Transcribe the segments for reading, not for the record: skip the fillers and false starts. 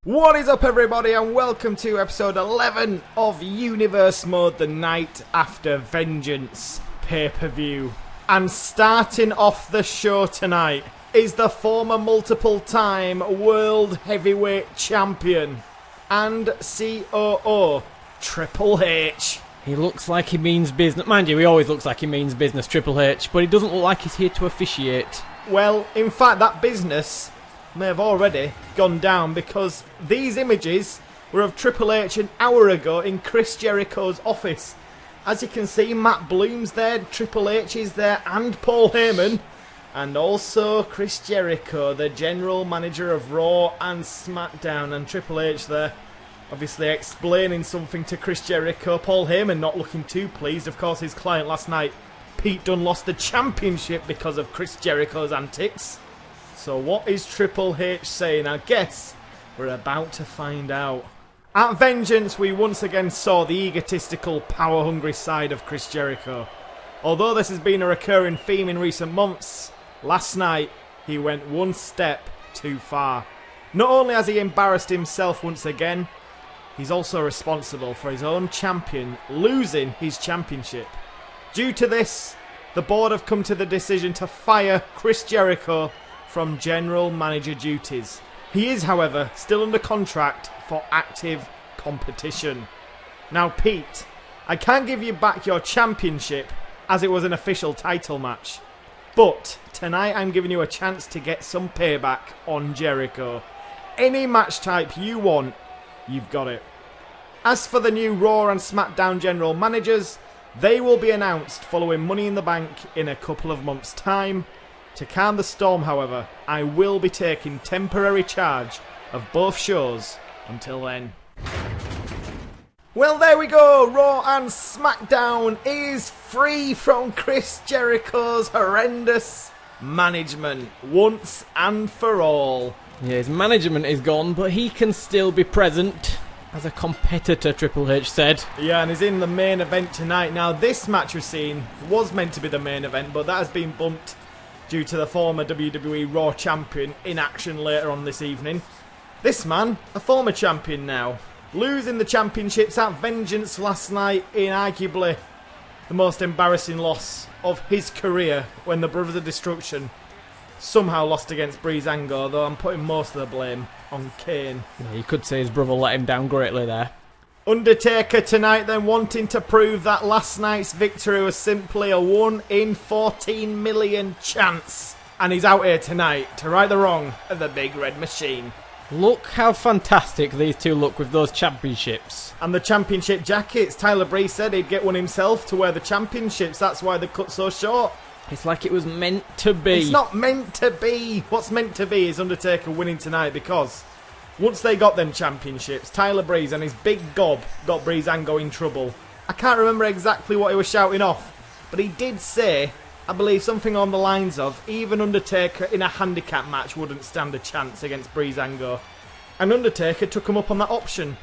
What is up, everybody, and welcome to episode 11 of Universe Mode, the night after Vengeance pay-per-view. And starting off the show tonight is the former multiple-time World Heavyweight Champion and COO, Triple H. He looks like he means business. Mind you, he always looks like he means business, Triple H, but he doesn't look like he's here to officiate. Well, in fact, that business may have already gone down, because these images were of Triple H an hour ago in Chris Jericho's office. As you can see, Matt Bloom's there, Triple H is there, and Paul Heyman, and also Chris Jericho, the general manager of Raw and SmackDown, and Triple H there obviously explaining something to Chris Jericho. Paul Heyman not looking too pleased. Of course, his client last night, Pete Dunne, lost the championship because of Chris Jericho's antics. So what is Triple H saying? I guess we're about to find out. At Vengeance, we once again saw the egotistical, power-hungry side of Chris Jericho. Although this has been a recurring theme in recent months, last night he went one step too far. Not only has he embarrassed himself once again, he's also responsible for his own champion losing his championship. Due to this, the board have come to the decision to fire Chris Jericho from general manager duties. He is, however, still under contract for active competition. Now, Pete, I can't give you back your championship as it was an official title match, but tonight I'm giving you a chance to get some payback on Jericho. Any match type you want, you've got it. As for the new Raw and SmackDown general managers, they will be announced following Money in the Bank in a couple of months' time. To calm the storm, however, I will be taking temporary charge of both shows until then. Well, there we go. Raw and SmackDown is free from Chris Jericho's horrendous management once and for all. Yeah, his management is gone, but he can still be present as a competitor, Triple H said. Yeah, and he's in the main event tonight. Now, this match we've seen was meant to be the main event, but that has been bumped due to the former WWE Raw champion in action later on this evening. This man, a former champion now, losing the championships at Vengeance last night in arguably the most embarrassing loss of his career, when the Brothers of Destruction somehow lost against Breezango, though I'm putting most of the blame on Kane. Yeah, you could say his brother let him down greatly there. Undertaker tonight then wanting to prove that last night's victory was simply a 1 in 14 million chance. And he's out here tonight to right the wrong of the Big Red Machine. Look how fantastic these two look with those championships. And the championship jackets. Tyler Breeze said he'd get one himself to wear the championships. That's why they're cut so short. It's like it was meant to be. It's not meant to be. What's meant to be is Undertaker winning tonight, because once they got them championships, Tyler Breeze and his big gob got Breezango in trouble. I can't remember exactly what he was shouting off, but he did say, I believe, something on the lines of, even Undertaker in a handicap match wouldn't stand a chance against Breezango. And Undertaker took him up on that option.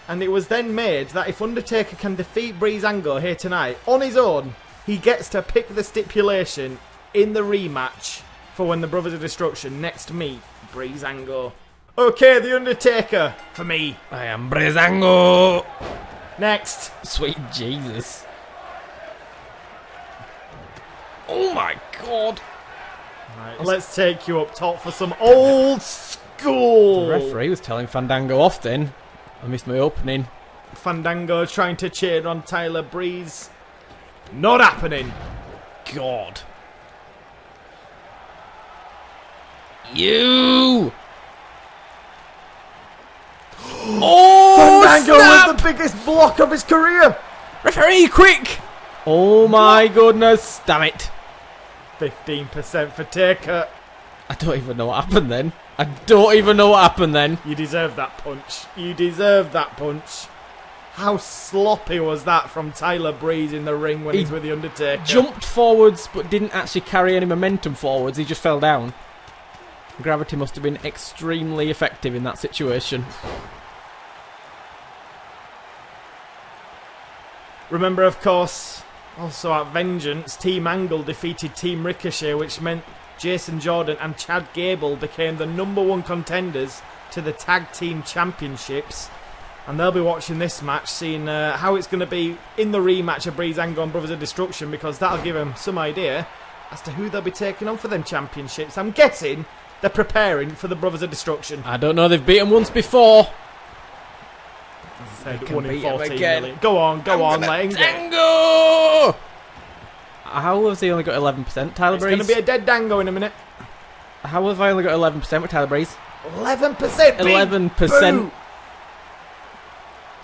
And it was then made that if Undertaker can defeat Breezango here tonight on his own, he gets to pick the stipulation in the rematch for when the Brothers of Destruction next meet Breezango. Okay, The Undertaker, for me. I am Breezango. Next. Sweet Jesus. Oh my God. Right, let's take you up top for some old school. The referee was telling Fandango off then. I missed my opening. Fandango trying to cheer on Tyler Breeze. Not happening. God. You. Oh, Fandango snap! was the biggest block of his career. Referee, quick! Oh my goodness, damn it. 15% for Taker. I don't even know what happened then. I don't even know what happened then. You deserve that punch. You deserve that punch. How sloppy was that from Tyler Breeze in the ring when he's with The Undertaker? Jumped forwards but didn't actually carry any momentum forwards. He just fell down. Gravity must have been extremely effective in that situation. Remember, of course, also at Vengeance, Team Angle defeated Team Ricochet, which meant Jason Jordan and Chad Gable became the #1 contenders to the Tag Team Championships. And they'll be watching this match, seeing how it's going to be in the rematch of Breezango and Brothers of Destruction, because that'll give them some idea as to who they'll be taking on for them championships. I'm guessing they're preparing for the Brothers of Destruction. I don't know, they've beaten once before. As I said, 1 in 14 million. Go on, let him go. Dango! How has he only got 11%, Tyler Breeze? It's going to be a dead Dango in a minute. How have I only got 11% with Tyler Breeze? 11%? 11%.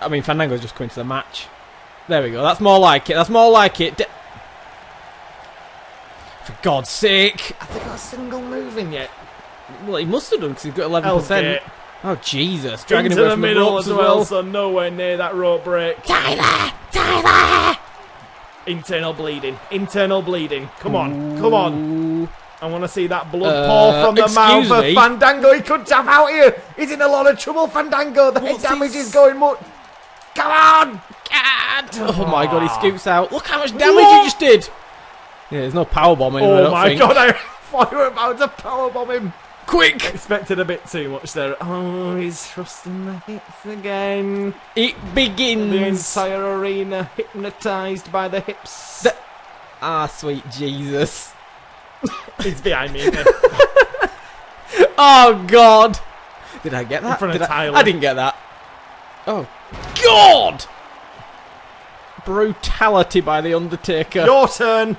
I mean, Fandango's just coming to the match. There we go. That's more like it. For God's sake. Have they got a single move in yet? Well, he must have done because he's got 11%. Oh, Jesus. Dragging into him the from middle ropes as well, so nowhere near that rope break. Tyler! Internal bleeding. Come on. I want to see that blood pour from the mouth of Fandango. He could tap out here. He's in a lot of trouble, Fandango. The head damage is going much. Come on! Oh my God, he scoots out. Look how much damage he just did. Yeah, there's no powerbomb in him, Oh my God, I thought you were about to powerbomb him. Quick! Expected a bit too much there. Oh, he's thrusting the hips again. It begins. The entire arena hypnotised by the hips. Sweet Jesus. He's behind me, isn't he? Oh God! Did I get that? In front of Tyler. I didn't get that. Oh God! Brutality by the Undertaker. Your turn.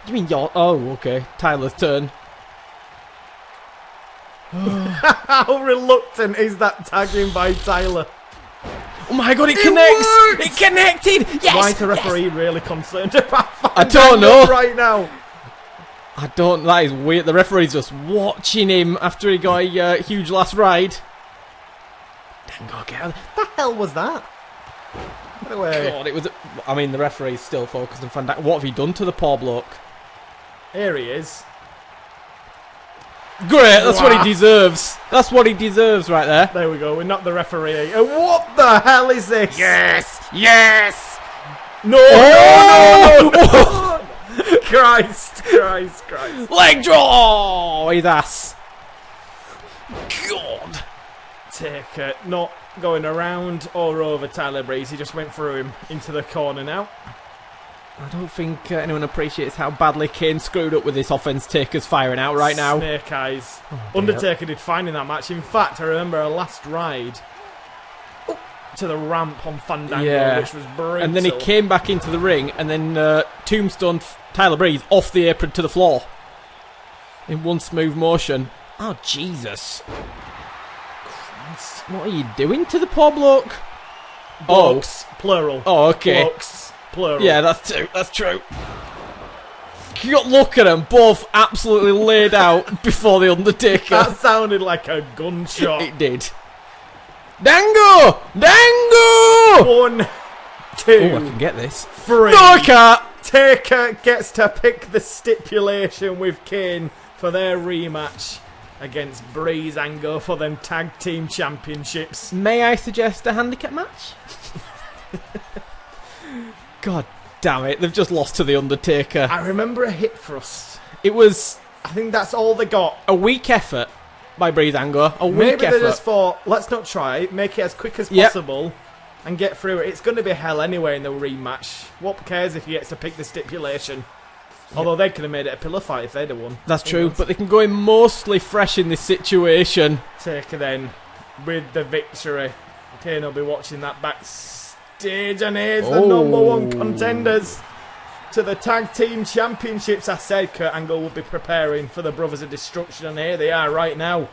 You mean your? Oh, okay. Tyler's turn. How reluctant is that tagging by Tyler? Oh my God! It connects. It connected. Yes. Why is the referee really concerned about I don't know right now? I don't. That is weird. The referee's just watching him after he got a huge last ride. Dango, get out. What the hell was that? Get away. God, it was. I mean, the referee's still focused on Fandango. What have he done to the poor bloke? Here he is. Great. That's what he deserves. That's what he deserves right there. There we go. We knocked the referee. What the hell is this? Yes. No. Oh! No. Christ. Leg draw! His ass. God. Taker not going around or over Tyler Breeze. He just went through him into the corner now. I don't think anyone appreciates how badly Kane screwed up with this offense Taker's firing out right now. Snake eyes. Undertaker did fine in that match. In fact, I remember a last ride to the ramp on Fandango, which was brutal. And then he came back into the ring and then tombstone Tyler Breeze off the apron to the floor in one smooth motion. Oh, Jesus. Christ. What are you doing to the poor bloke? Blokes, plural. Oh, okay. Blokes, plural. Yeah, that's true. Look at them, both absolutely laid out before the Undertaker. That sounded like a gunshot. It did. Dango! 1, 2. Oh, I can get this. 3. No, I can't. Taker gets to pick the stipulation with Kane for their rematch against Breezango for them tag team championships. May I suggest a handicap match? God damn it, they've just lost to the Undertaker. I remember a hip thrust. It was, I think that's all they got. A weak effort by Breezango. Maybe they just thought, let's not try it, make it as quick as possible and get through it. It's going to be hell anyway in the rematch. What cares if he gets to pick the stipulation? Although they could have made it a pillar fight if they'd have won. That's true, but they can go in mostly fresh in this situation. Taker then with the victory. Kane will be watching that backstage, and here's the number 1 contenders to the Tag Team Championships. I said Kurt Angle will be preparing for the Brothers of Destruction, and here they are right now.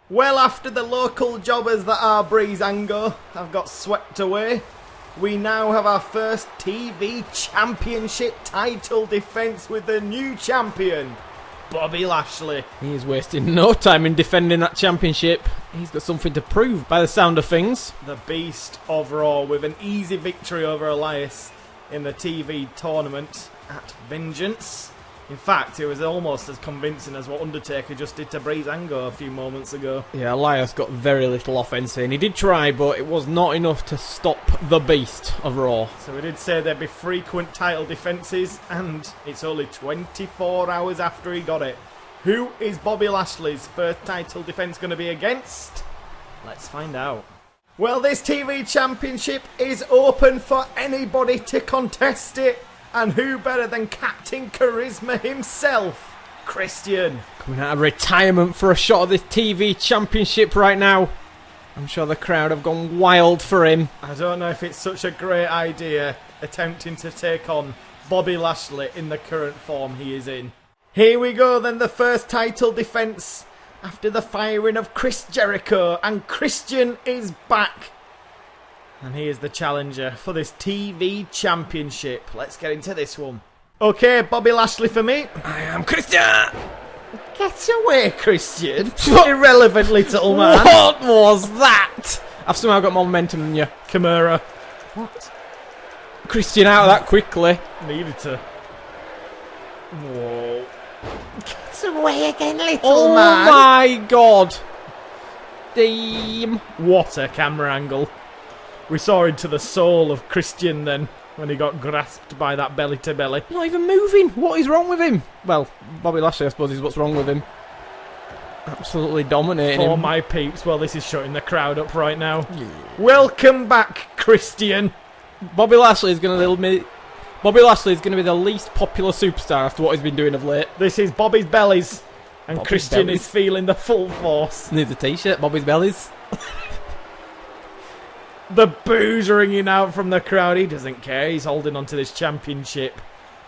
Well, after the local jobbers that are Breezango have got swept away, we now have our first TV Championship title defence with the new champion, Bobby Lashley. He is wasting no time in defending that championship. He's got something to prove by the sound of things. The Beast of Raw with an easy victory over Elias in the TV tournament at Vengeance. In fact, it was almost as convincing as what Undertaker just did to Breezango a few moments ago. Yeah, Elias got very little offense in. He did try, but it was not enough to stop the Beast of Raw. So we did say there'd be frequent title defences, and it's only 24 hours after he got it. Who is Bobby Lashley's first title defence going to be against? Let's find out. Well, this TV championship is open for anybody to contest it. And who better than Captain Charisma himself, Christian. Coming out of retirement for a shot of this TV championship right now. I'm sure the crowd have gone wild for him. I don't know if it's such a great idea attempting to take on Bobby Lashley in the current form he is in. Here we go then, the first title defence after the firing of Chris Jericho, and Christian is back. And he is the challenger for this TV championship. Let's get into this one. Okay, Bobby Lashley for me. I am Christian! Get away, Christian. Irrelevant little man. What was that? I've somehow got more momentum than you. Kimura. What? Christian out of that quickly. Needed to. Whoa. Get away again, little man. Oh my god. Damn. What a camera angle. We saw into the soul of Christian then, when he got grasped by that belly to belly. Not even moving. What is wrong with him? Well, Bobby Lashley, I suppose, is what's wrong with him. Absolutely dominating For him. my peeps, well, this is shutting the crowd up right now. Yeah. Welcome back, Christian. Bobby Lashley is going to be the least popular superstar after what he's been doing of late. This is Bobby's bellies, and Bobby's Christian bellies. is feeling the full force. Needs a t-shirt, Bobby's bellies. The boos ringing out from the crowd. He doesn't care. He's holding on to this championship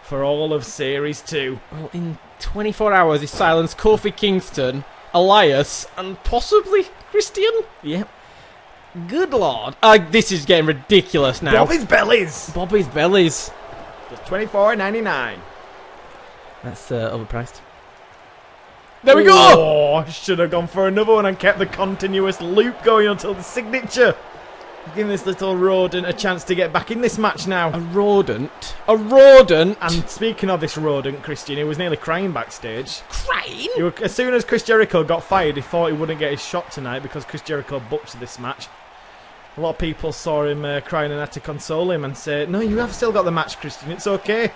for all of Series 2. Well, in 24 hours, he silenced Kofi Kingston, Elias, and possibly Christian? Yep. Good lord. This is getting ridiculous now. Bobby's bellies. Bobby's bellies. Just $24.99. That's overpriced. There we go! Oh, should have gone for another one and kept the continuous loop going until the signature. Giving this little rodent a chance to get back in this match now. A rodent? A rodent? And speaking of this rodent, Christian, he was nearly crying backstage. Crying? As soon as Chris Jericho got fired, he thought he wouldn't get his shot tonight because Chris Jericho booked this match. A lot of people saw him crying and had to console him and say, no, you have still got the match, Christian, it's okay.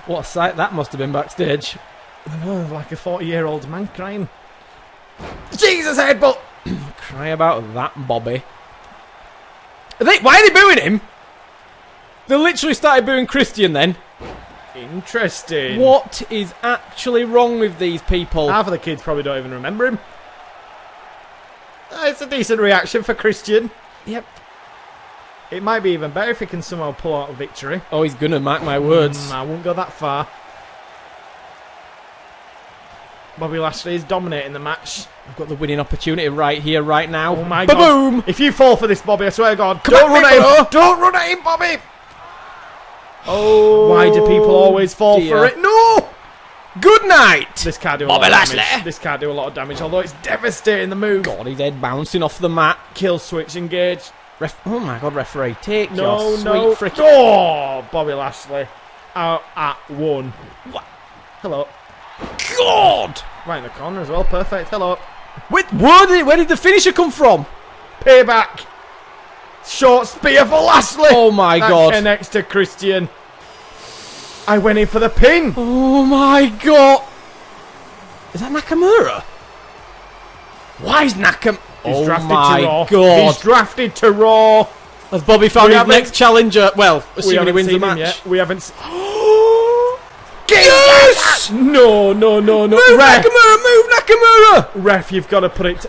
What a sight that must have been backstage. I know, like a 40-year-old man crying. Jesus, headbutt! Cry about that, Bobby. Why are they booing him? They literally started booing Christian then. Interesting. What is actually wrong with these people? Half of the kids probably don't even remember him. It's a decent reaction for Christian. Yep. It might be even better if he can somehow pull out a victory. Oh, he's gonna, mark my words. I won't go that far. Bobby Lashley is dominating the match. I've got the winning opportunity right here, right now. Oh my god. Boom! If you fall for this, Bobby, I swear to God. Don't run at him! Don't run at him, Bobby! Oh. Why do people always fall for it? No! Good night! This can't do a Bobby lot of Lashley. damage. This can't do a lot of damage, although it's devastating the move. God, his head bouncing off the mat. Kill switch, engage. Oh my god, referee. Take No, your no. sweet frickin'... Oh, Bobby Lashley. Out at one. What? Hello. God! Right in the corner as well. Perfect. Hello. Wait, where did the finisher come from? Payback. Short spear for Lashley. Oh my god. Connects to Christian. I went in for the pin. Oh my god. Is that Nakamura? Why is Nakamura? He's drafted my to Raw. god. He's drafted to Raw. Has Bobby found his next challenger? Well, assuming he wins the match. Yet. We haven't Yes! No. Move Ref. Nakamura, move Nakamura! Ref, you've got to put it...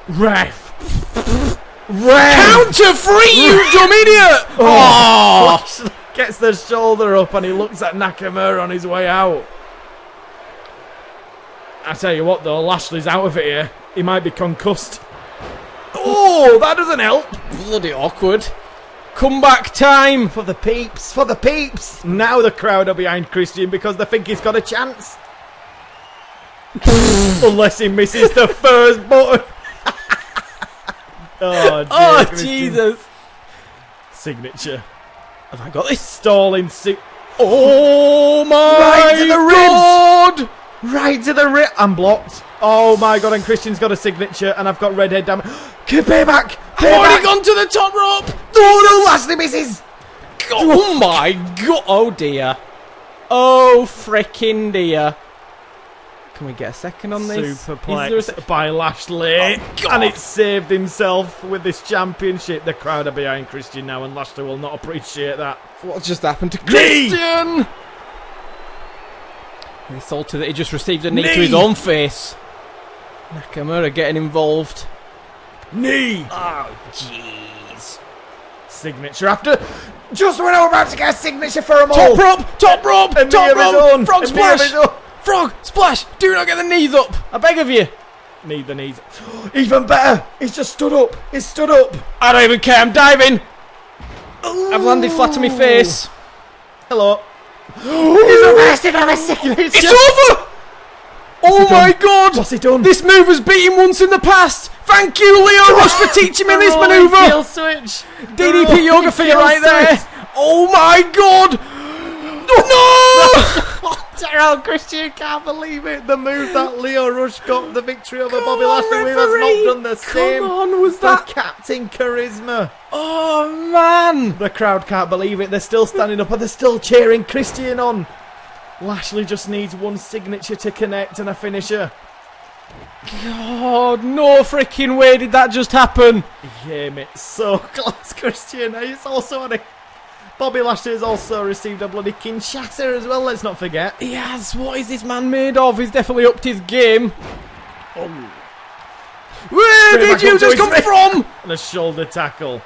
Ref. Counter free, you dumb idiot! Oh! Gets the shoulder up and he looks at Nakamura on his way out. I tell you what though, Lashley's out of it here. He might be concussed. Oh, that doesn't help. Bloody awkward. Comeback time. For the peeps, for the peeps. Now the crowd are behind Christian because they think he's got a chance. Unless he misses the first button. Oh, Jesus. Signature. Have I got this? Stalling Oh my right to the god! Ribs. Right to the rib. I'm blocked. Oh my god, and Christian's got a signature and I've got redhead damage. Payback! I've already gone to the top rope! Oh no, Lashley misses! Oh my god! Oh dear. Oh frickin' dear. Can we get a second on this? Superplex by Lashley. Oh, and it saved himself with this championship. The crowd are behind Christian now, and Lashley will not appreciate that. What just happened to Christian? He salted that he just received a knee to his own face. Nakamura getting involved. Knee! Oh, jeez. Signature after. Just when I was about to get a signature for them all. Top rope, And top near his rope. own. Frog And near his splash. own. Frog splash. Do not get the knees up. I beg of you. Need the knees. Even better. He's just stood up. He's stood up. I don't even care. I'm diving. I've landed flat on my face. Hello. He's arrested on a signature. It's over. Oh my god. What's he done? This move was beaten once in the past. Thank you, Leo Rush, for teaching me this Kill maneuver. switch. DDP yoga figure right there. Oh my god. No. Gerald Christian can't believe it. The move that Leo Rush got the victory over Bobby on, Lashley with has referee. not done the same. Come on, was for that? Captain Charisma? Oh man. The crowd can't believe it. They're still standing up and they're still cheering Christian on. Lashley just needs one signature to connect and a finisher. God, no freaking way did that just happen. Yeah, mate, so close, Christian. He's also had a... Bobby Lashley has also received a bloody Kinshasa as well, let's not forget. He has. What is this man made of? He's definitely upped his game. Oh. Where Straight did back you up to just his come wrist. from? And a shoulder tackle.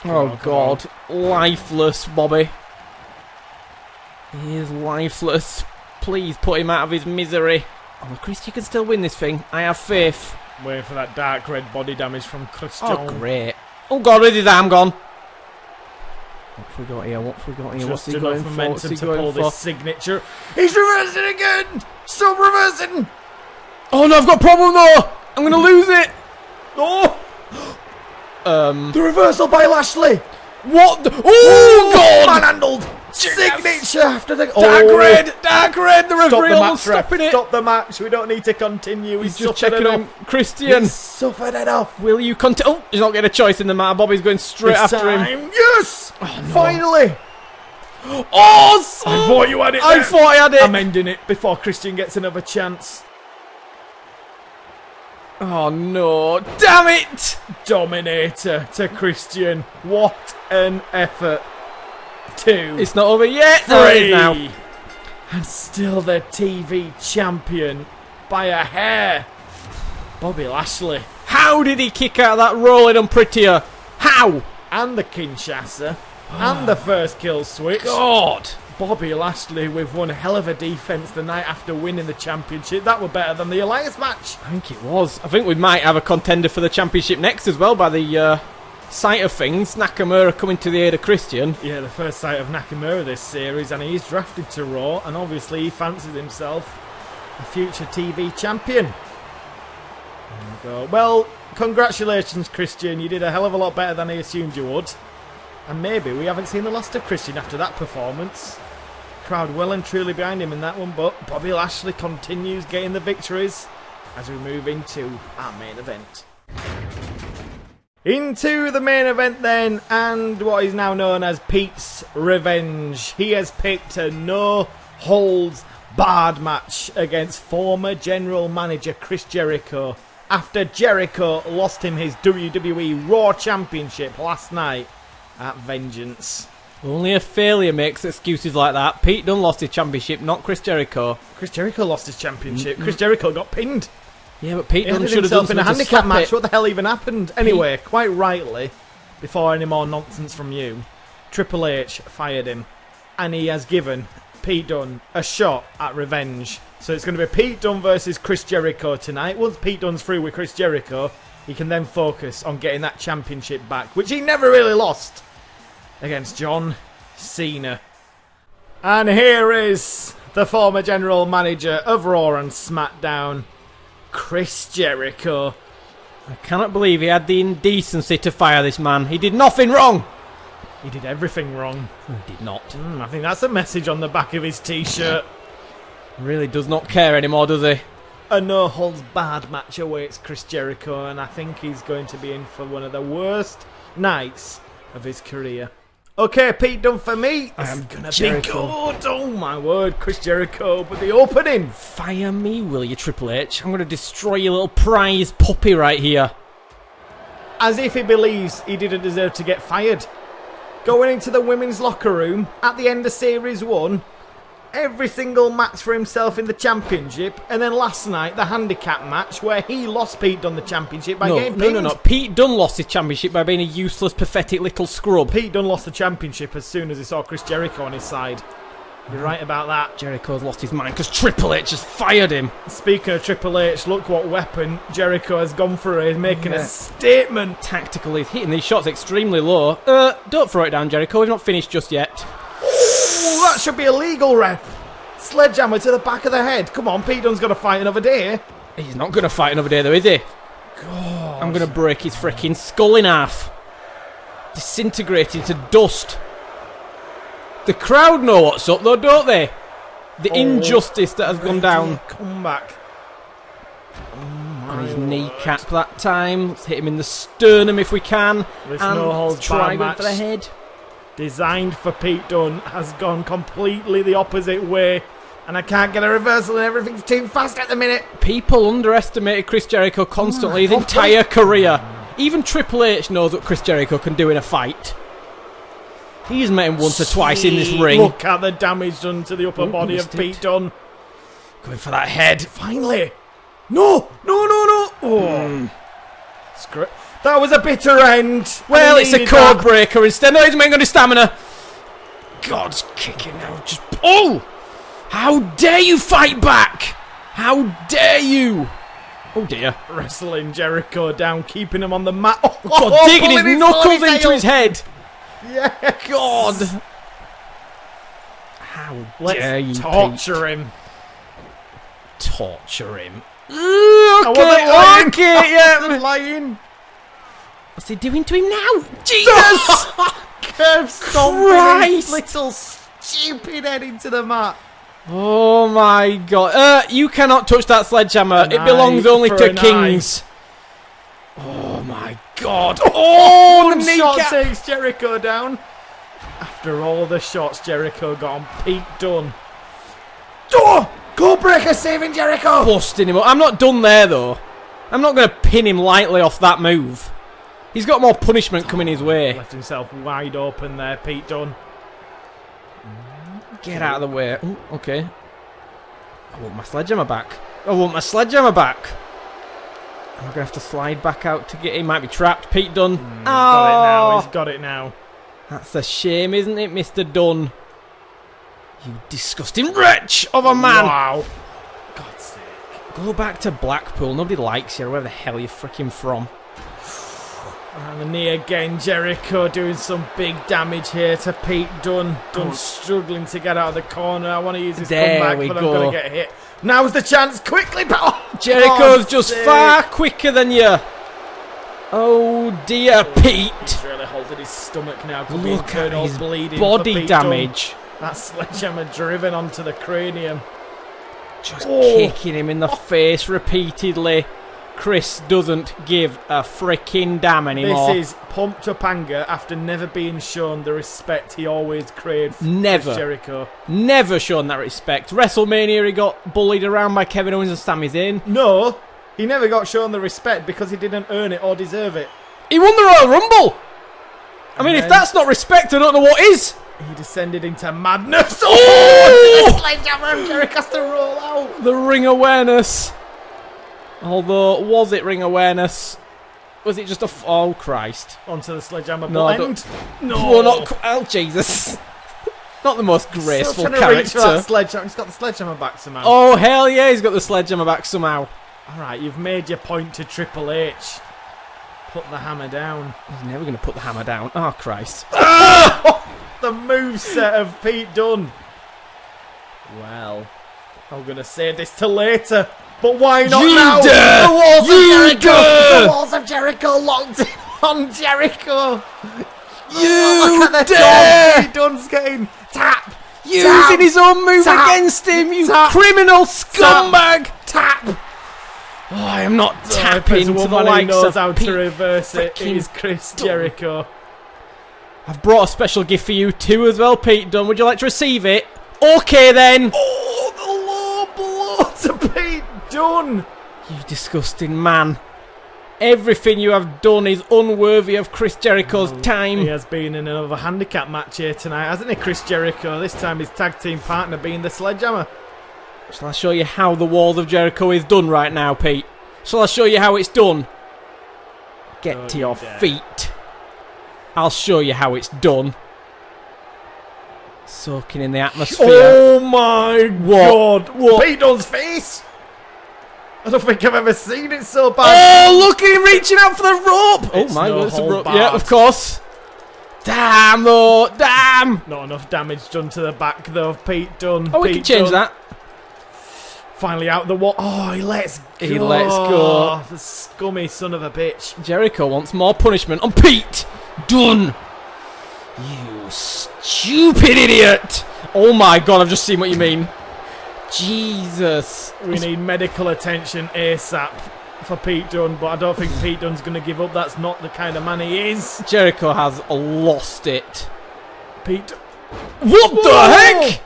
Oh god, lifeless Bobby. He is lifeless. Please put him out of his misery. Oh, Chris, you can still win this thing. I have faith. Waiting for that dark red body damage from Christian. Oh, great. Oh god, where's his arm gone? What have we got here? What have we got here? What's Just he going enough for? What's momentum he to going pull for? this signature. He's reversing again! Still reversing! Oh no, I've got a problem though! I'm gonna lose it! Oh! The reversal by Lashley! What the? Oh god! Manhandled! Signature after the... Dark red! The referee Stop the almost match, ref. stopping it! Stop the match. We don't need to continue. He's He's just suffered checking enough. on Christian. He's suffered enough. Will you continue? Oh, he's not getting a choice in the matter. Bobby's going straight This after him. time. Yes! Oh, no. Finally! Oh, so I thought you had it I there. thought I had it. I'm ending it before Christian gets another chance. Oh no! Damn it! Dominator to Christian. What an effort. 2. It's not over yet. No, it is now. And still the TV champion by a hair. Bobby Lashley. How did he kick out of that rolling unprettier? How? And the Kinshasa. And the first kill switch. God! Bobby Lashley with one hell of a defense the night after winning the championship. That were better than the Alliance match. I think it was. I think we might have a contender for the championship next as well by the sight of things. Nakamura coming to the aid of Christian. Yeah, the first sight of Nakamura this series, and he's drafted to Raw, and obviously he fancies himself a future TV champion. There we go. Well, congratulations, Christian. You did a hell of a lot better than I assumed you would. And maybe we haven't seen the last of Christian after that performance. Crowd well and truly behind him in that one, but Bobby Lashley continues getting the victories as we move into our main event. Into the main event then, and what is now known as Pete's Revenge. He has picked a no-holds-barred match against former general manager Chris Jericho after Jericho lost him his WWE Raw Championship last night at Vengeance. Only a failure makes excuses like that. Pete Dunne lost his championship, not Chris Jericho. Chris Jericho lost his championship. Chris Jericho got pinned. Yeah, but Pete He Dunne had should have done himself in a something to handicap stop match. it. What the hell even happened? Anyway, quite rightly, before any more nonsense from you, Triple H fired him, and he has given Pete Dunne a shot at revenge. So it's going to be Pete Dunne versus Chris Jericho tonight. Once Pete Dunne's through with Chris Jericho, he can then focus on getting that championship back, which he never really lost against John Cena. And here is the former general manager of Raw and SmackDown, Chris Jericho. I cannot believe he had the indecency to fire this man. He did nothing wrong. He did everything wrong. He did not. I think that's a message on the back of his t-shirt. Really does not care anymore, does he? A no-holds-barred match awaits Chris Jericho, and I think he's going to be in for one of the worst nights of his career. Okay, Pete Dunne for me. I'm gonna Jericho. be good. Oh my word, Chris Jericho. But the opening. Fire me, will you, Triple H? I'm going to destroy your little prize puppy right here. As if he believes he didn't deserve to get fired. Going into the women's locker room at the end of Series 1. Every single match for himself in the championship, and then last night the handicap match where he lost Pete Dunne the championship by getting pinned. No. Pete Dunne lost his championship by being a useless, pathetic little scrub. Pete Dunne lost the championship as soon as he saw Chris Jericho on his side. You're right about that. Jericho's lost his mind because Triple H has fired him. Speaking of Triple H, look what weapon Jericho has gone for. He's making a statement. Tactical, he's hitting these shots extremely low. Don't throw it down, Jericho. We've not finished just yet. Ooh, that should be illegal, ref. Sledgehammer to the back of the head. Come on, Pete Dunne's got to fight another day. He's not going to fight another day, though, is he? God. I'm going to break his freaking skull in half. Disintegrate into dust. The crowd know what's up, though, don't they? The injustice that has gone down. Come back. On his kneecap that time. Let's hit him in the sternum if we can. This and no holds try barred for the match head. Designed for Pete Dunne has gone completely the opposite way. And I can't get a reversal and everything's too fast at the minute. People underestimated Chris Jericho constantly his entire career. Even Triple H knows what Chris Jericho can do in a fight. He's met him once or twice in this ring. Look at the damage done to the upper body of Pete Dunne. Going for that head. Finally. No. Oh. Screw. That was a bitter end. Well, it's a code breaker instead. No, he's making on his stamina. God's kicking now. Just how dare you fight back? How dare you? Oh dear. Wrestling Jericho down, keeping him on the mat. Oh, God, digging his knuckles into his head. Yeah. God. How dare you torture him. Torture him. Okay, yeah. Lying. What's he doing to him now? Jesus! Curve stomping his little stupid head into the mat. Oh my God. You cannot touch that sledgehammer. It belongs only to kings. Oh my God. Oh, the shot kneecap takes Jericho down. After all the shots Jericho got on Pete Dunne. Code breaker saving Jericho. Busting him up. I'm not done there though. I'm not going to pin him lightly off that move. He's got more punishment coming his way. Left himself wide open there, Pete Dunne. Get out of the way. Ooh, okay. I want my sledgehammer back. Am I going to have to slide back out to get him? Might be trapped. Pete Dunne. He's got it now. That's a shame, isn't it, Mr. Dunne? You disgusting wretch of a man. Wow. God's sake. Go back to Blackpool. Nobody likes you, or wherever the hell you're freaking from. And the knee again. Jericho doing some big damage here to Pete Dunne. Dunne struggling to get out of the corner. I want to use his comeback, but I'm going to get hit. Now's the chance. Quickly. Jericho's just far quicker than you. Oh dear, Pete. He's really holding his stomach now. Look at his bleeding body damage. That sledgehammer driven onto the cranium. Just kicking him in the face repeatedly. Chris doesn't give a freaking damn anymore. This is pumped up anger after never being shown the respect he always craved for Chris Jericho. Never shown that respect. WrestleMania, he got bullied around by Kevin Owens and Sami Zayn. No, he never got shown the respect because he didn't earn it or deserve it. He won the Royal Rumble! I mean, if that's not respect, I don't know what is. He descended into madness. Oh! The sledgehammer and Jericho has to roll out. The ring awareness. Although, was it ring awareness? Was it just a... Oh, Christ. Onto the sledgehammer end. No. Well, not... Oh, Jesus. Not the most graceful character. Reach for that sledgehammer. He's got the sledgehammer back somehow. Oh, hell yeah, he's got the sledgehammer back somehow. Alright, you've made your point to Triple H. Put the hammer down. He's never going to put the hammer down. Oh, Christ. The moveset of Pete Dunne. Well, I'm going to save this till later. But why not now? Dare. The walls you of Jericho. dare. The walls of Jericho locked in on Jericho. You look at the dare. Pete Dunne's getting tap. Using his own move against him, you criminal scumbag. Tap. Oh, I am not tapping to the one who likes knows of how Pete to reverse it. It is Chris Jericho. I've brought a special gift for you too as well, Pete Dunne. Would you like to receive it? Okay then. Oh, the low blow to Pete Dunne. You disgusting man. Everything you have done is unworthy of Chris Jericho's time. He has been in another handicap match here tonight, hasn't he, Chris Jericho? This time his tag team partner being the Sledgehammer. Shall I show you how the Walls of Jericho is done right now, Pete? Shall I show you how it's done? Get to your feet. I'll show you how it's done. Soaking in the atmosphere. Oh my God! What? Pete Dunne's face! I don't think I've ever seen it so bad. Oh, look at him reaching out for the rope! Oh my God, it's the rope. Yeah, of course. Damn though, damn! Not enough damage done to the back though of Pete Dunne. Oh, we can change that. Finally out the wall. Oh, he lets go. He lets go. The scummy son of a bitch. Jericho wants more punishment on Pete Dunne. You stupid idiot! Oh my God, I've just seen what you mean. Jesus. We need medical attention ASAP for Pete Dunne, but I don't think Pete Dunne's going to give up. That's not the kind of man he is. Jericho has lost it. Pete. What the heck?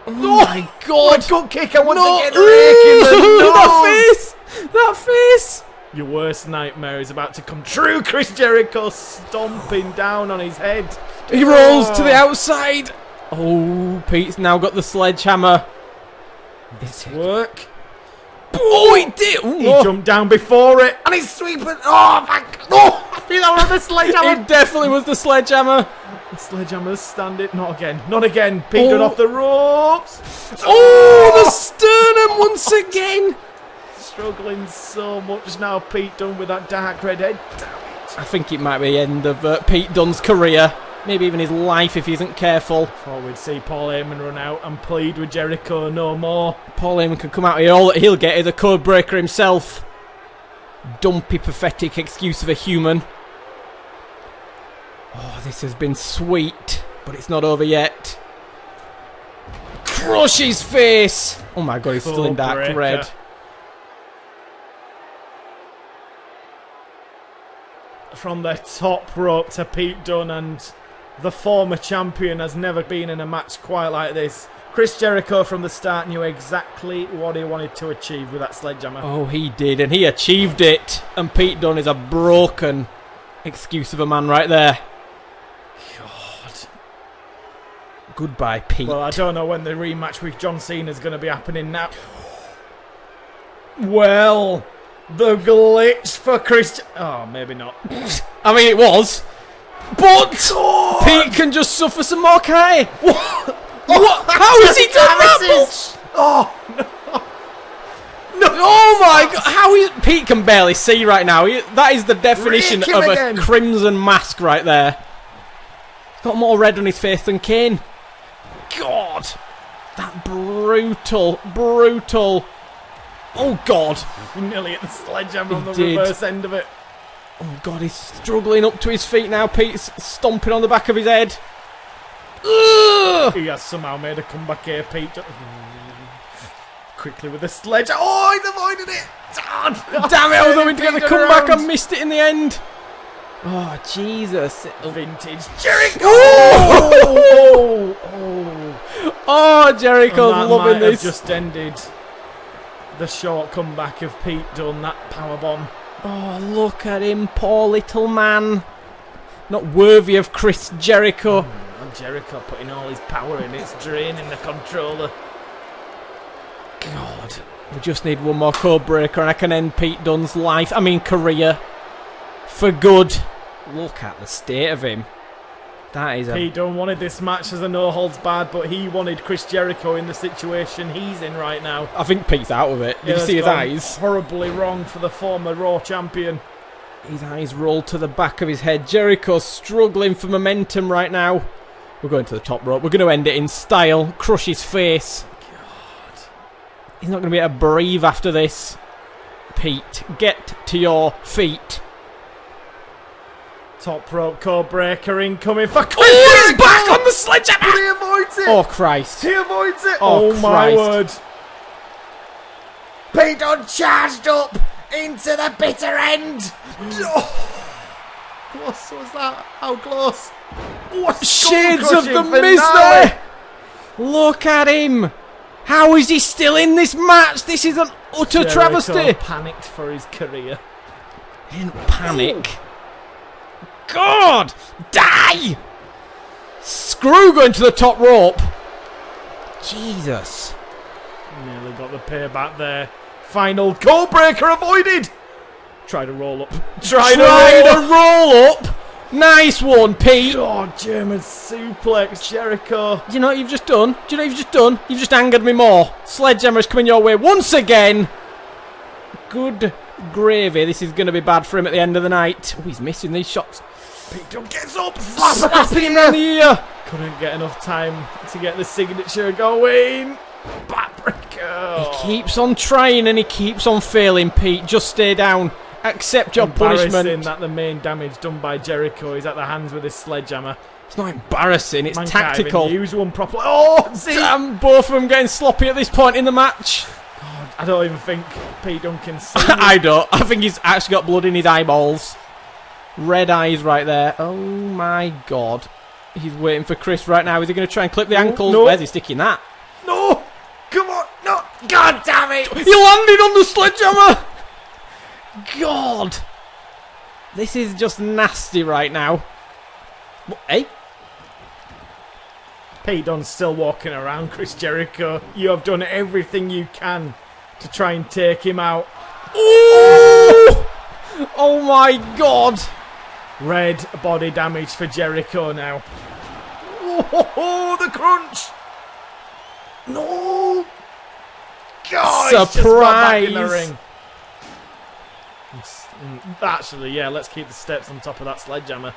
Oh my God. My gut kick. I want to get raking the nose. That face. That face. Your worst nightmare is about to come true. Chris Jericho stomping down on his head. He rolls to the outside. Oh, Pete's now got the sledgehammer. It's work. Oh, he did. Ooh. He jumped down before it, and he's sweeping. Oh, my God. Oh, I feel that was the sledgehammer. It definitely was the sledgehammer. The sledgehammer's standing. Not again. Not again. Pete Dunne off the ropes. Oh, the sternum once again. Struggling so much now, Pete Dunne, with that dark red head. Damn it. I think it might be the end of Pete Dunne's career. Maybe even his life if he isn't careful. Thought we'd see Paul Heyman run out and plead with Jericho no more. Paul Heyman can come out here. All that he'll get is a code breaker himself. Dumpy, pathetic excuse of a human. Oh, this has been sweet, but it's not over yet. Crush his face! Oh my God, he's still in dark red. From the top rope to Pete Dunne, and the former champion has never been in a match quite like this. Chris Jericho from the start knew exactly what he wanted to achieve with that sledgehammer. Oh, he did, and he achieved it. And Pete Dunne is a broken excuse of a man right there. God. Goodbye, Pete. Well, I don't know when the rematch with John Cena is going to be happening now. Well, the glitch for Chris... Oh, maybe not. I mean, it was. But God. Pete can just suffer some more, can't he? What? What? How has he done that? Oh, no. Oh my God! How is Pete can barely see right now. That is the definition of a crimson mask right there. He's got more red on his face than Kane. God, that brutal. Oh God! Nearly hit the sledgehammer on the reverse end of it. Oh God, he's struggling up to his feet now. Pete's stomping on the back of his head. Ugh! He has somehow made a comeback here, Pete. Quickly with the sledge. Oh, he's avoided it! Oh, damn it, I was hoping to get the comeback. I missed it in the end. Oh, Jesus. Vintage Jericho! Oh, Jericho's loving this. Have just ended the short comeback of Pete Dunne, that powerbomb. Oh, look at him, poor little man. Not worthy of Chris Jericho. Jericho putting all his power in, it's draining the controller. God, we just need one more code breaker and I can end Pete Dunne's life, career, for good. Look at the state of him. That is Pete Dunne wanted this match as a no holds barred, but he wanted Chris Jericho in the situation he's in right now. I think Pete's out of it. Did you see his eyes? Horribly wrong for the former Raw champion. His eyes rolled to the back of his head. Jericho's struggling for momentum right now. We're going to the top rope. We're going to end it in style. Crush his face. God. He's not going to be able to breathe after this. Pete, get to your feet. Top rope code breaker incoming for Chris. Oh, he's back on the sledgehammer. He avoids it. Oh, Christ. He avoids it. Oh my word. Pete Dunne charged up into the bitter end. close was that? How close? What Shades of the Miz there! Look at him! How is he still in this match? This is an utter travesty. Panicked for his career. He didn't panic. God! Die! Screw going to the top rope. Jesus. Nearly got the payback there. Final code breaker avoided. Try to roll up. Try to roll up. Nice one, Pete. God, German suplex, Jericho. Do you know what you've just done? Do you know what you've just done? You've just angered me more. Sledgehammer's coming your way once again. Good gravy. This is going to be bad for him at the end of the night. Oh, he's missing these shots. Pete Dunne gets up. Slapping him round the ear. Couldn't get enough time to get the signature going. Backbreaker. He keeps on trying and he keeps on failing, Pete. Just stay down. Accept your punishment. Embarrassing that the main damage done by Jericho is at the hands with his sledgehammer. It's not embarrassing, it's Man tactical. Can't even use one properly. Oh, see? Damn, both of them getting sloppy at this point in the match. God, I don't even think Pete Dunne can see. I don't. I think he's actually got blood in his eyeballs. Red eyes right there. Oh my God. He's waiting for Chris right now. Is he going to try and clip the ankles? No. Where's he sticking that? No! Come on! No! God damn it! He landed on the sledgehammer! God! This is just nasty right now. Hey? Pete Dunne's still walking around, Chris Jericho. You have done everything you can to try and take him out. Ooh! Oh my God! Red body damage for Jericho now. Oh, the crunch! No! God, surprise! Just got back in the ring. Actually, yeah, let's keep the steps on top of that sledgehammer.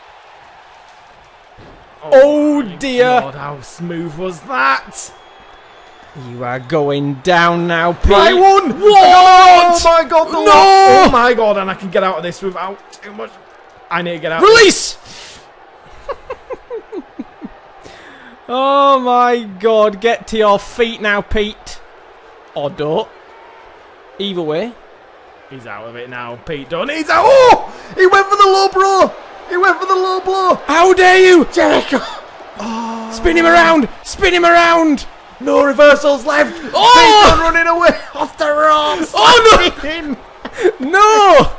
Oh dear! God, how smooth was that? You are going down now, Pete. I won! What? Oh my God! No! Oh my God! And I can get out of this without too much. I need to get out. Release! Oh my God! Get to your feet now, Pete. Or don't. Either way. He's out of it now, Pete Dunne. He's out. Oh! He went for the low blow. He went for the low blow. How dare you, Jericho! Oh. Spin him around! Spin him around! No reversals left. Oh! Pete Dunne running away off the ropes. Oh no! No!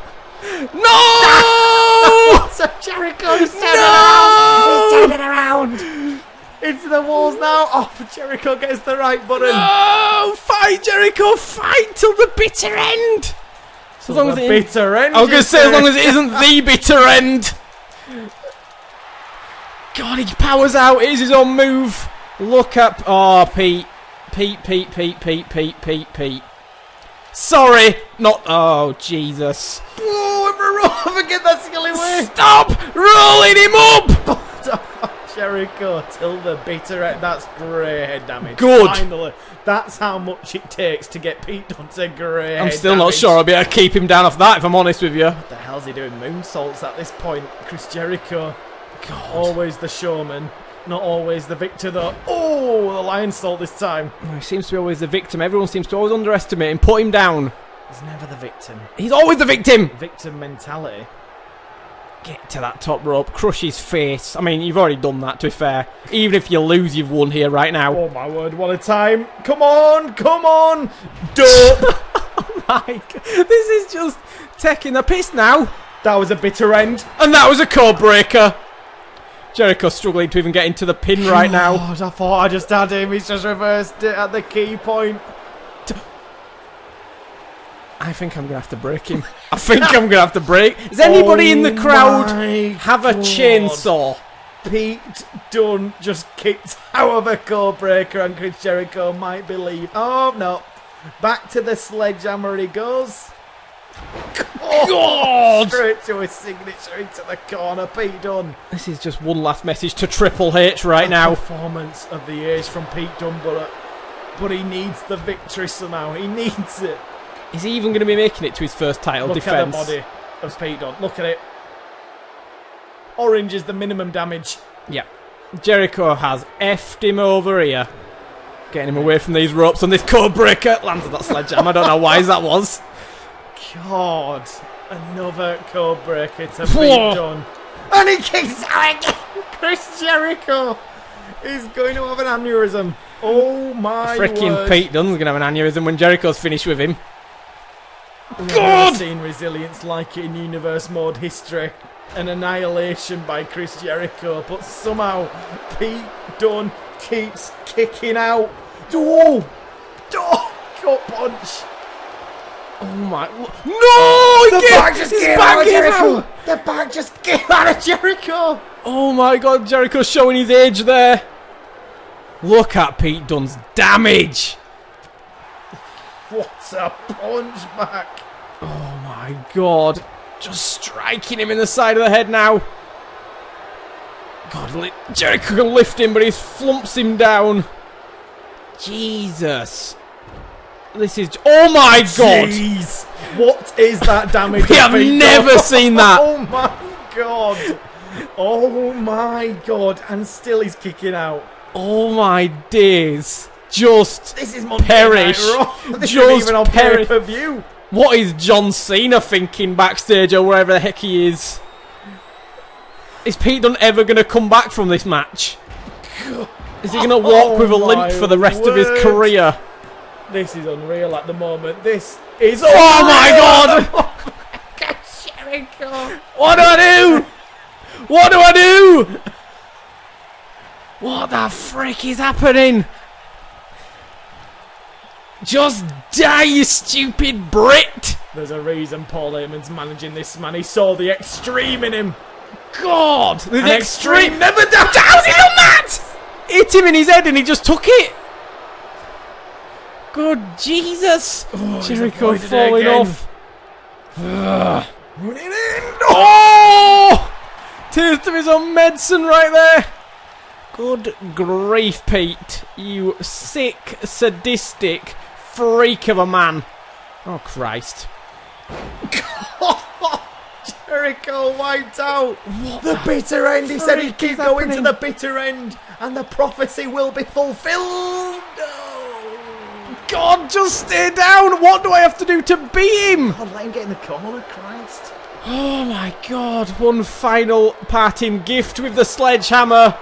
No! So Jericho's turning No! around. He's turning around. Into the walls now. Oh, Jericho gets the right button. No! Fight, Jericho! Fight till the bitter end! As long as it bitter end. I was going to say, as long as it isn't the bitter end. God, he powers out. It is his own move. Look up. Oh, Pete. Pete. Sorry. Not. Oh, Jesus. Oh, every roll again. That's the only way. Stop rolling him up. Jericho till the bitter end. That's grey head damage. Good. Finally. That's how much it takes to get Pete Dunne to grey head I'm still damage. not sure I'll be able to keep him down off that, if I'm honest with you. What the hell's he doing moonsaults at this point? Chris Jericho. God. Always the showman. Not always the victor though. Oh, the lion salt this time. He seems to be always the victim. Everyone seems to always underestimate him, put him down. He's never the victim. He's always the victim. Victim mentality. Get to that top rope, crush his face. I mean, you've already done that, to be fair. Even if you lose, you've won here right now. Oh my word, what a time. Come on. Dope. Oh my God. This is just taking the piss now. That was a bitter end. And that was a code breaker. Jericho struggling to even get into the pin right now. God, I thought I just had him. He's just reversed it at the key point. I think I'm going to have to break him. Does anybody in the crowd have a chainsaw? Pete Dunne just kicked out of a code breaker and Chris Jericho might believe. Oh, no. Back to the sledgehammer he goes. God! Straight to his signature into the corner, Pete Dunne. This is just one last message to Triple H right now. Performance of the age from Pete Dunne, but he needs the victory somehow. He needs it. Is he even going to be making it to his first title defense? Look at the body of Pete Dunne. Look at it. Orange is the minimum damage. Yeah. Jericho has effed him over here. Getting him away from these ropes on this code breaker. Lands on that sledgehammer. I don't know why that was. God. Another code breaker to Pete Dunne. And he kicks out again. Chris Jericho is going to have an aneurysm. Oh my Freaking word. Pete Dunne's going to have an aneurysm when Jericho's finished with him. We've never seen resilience like it in universe mode history. An annihilation by Chris Jericho, but somehow Pete Dunne keeps kicking out. Oh! Gut punch! Oh my... No! The back just came out of Jericho! out. The back just came out of Jericho! Oh my god, Jericho's showing his age there. Look at Pete Dunne's damage. What a punch back! Oh my god. Just striking him in the side of the head now. God, Jericho can lift him, but he flumps him down. Jesus. This is... Oh my god! Jeez! What is that damage? We have never seen that! Oh my god! Oh my god! And still he's kicking out. Oh my days. Just This is Monday perish. Night Raw. This Just isn't even on perish. pay-per-view. What is John Cena thinking backstage or wherever the heck he is? Is Pete Dunne ever going to come back from this match? Is he going to walk with a limp for the rest of his career? This is unreal at the moment. This is... Oh my god! Jericho! What do I do? What do I do? What the frick is happening? Just die, you stupid Brit! There's a reason Paul Heyman's managing this man. He saw the extreme in him. God! The An extreme never dies! How's he done that? Hit him in his head and he just took it. Good Jesus! Oh, he's Jericho avoided it falling again. off. Running in! Oh! Taste of his own medicine right there. Good grief, Pete. You sick, sadistic freak of a man. Oh, Christ. Jericho wiped out. The bitter end. He said he'd keep going to the bitter end, and the prophecy will be fulfilled. No. God, just stay down. What do I have to do to beat him? God, let him get in the corner, Christ. Oh my God. One final parting gift with the sledgehammer.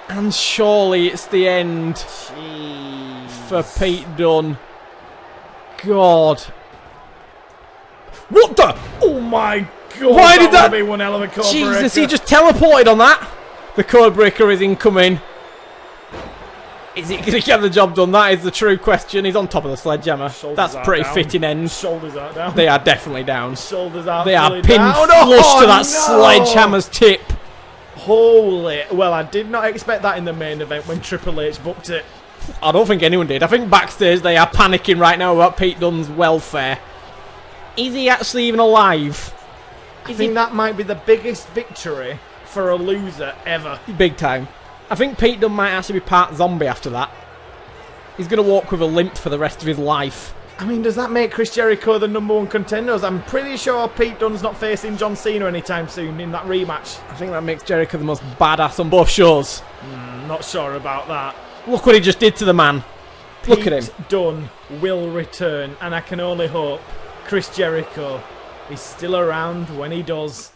And surely it's the end. Jeez. For Pete Dunne. God. What the? Oh my God. Why did that be one hell of a code Jesus, breaker. he just teleported on that. The code breaker is incoming. Is he going to get the job done? That is the true question. He's on top of the sledgehammer. Shoulders That's are pretty down. fitting end. Shoulders are down. They are definitely down. Shoulders are They are fully pinned down. flush to that no. sledgehammer's tip. Holy. Well, I did not expect that in the main event when Triple H booked it. I don't think anyone did. I think backstage they are panicking right now about Pete Dunne's welfare. Is he actually even alive? I think that might be the biggest victory for a loser ever. Big time. I think Pete Dunne might actually be part zombie after that. He's going to walk with a limp for the rest of his life. I mean, does that make Chris Jericho the #1 contender? I'm pretty sure Pete Dunne's not facing John Cena anytime soon in that rematch. I think that makes Jericho the most badass on both shows. Not sure about that. Look what he just did to the man. Look at him. Pete Dunne will return, and I can only hope Chris Jericho is still around when he does.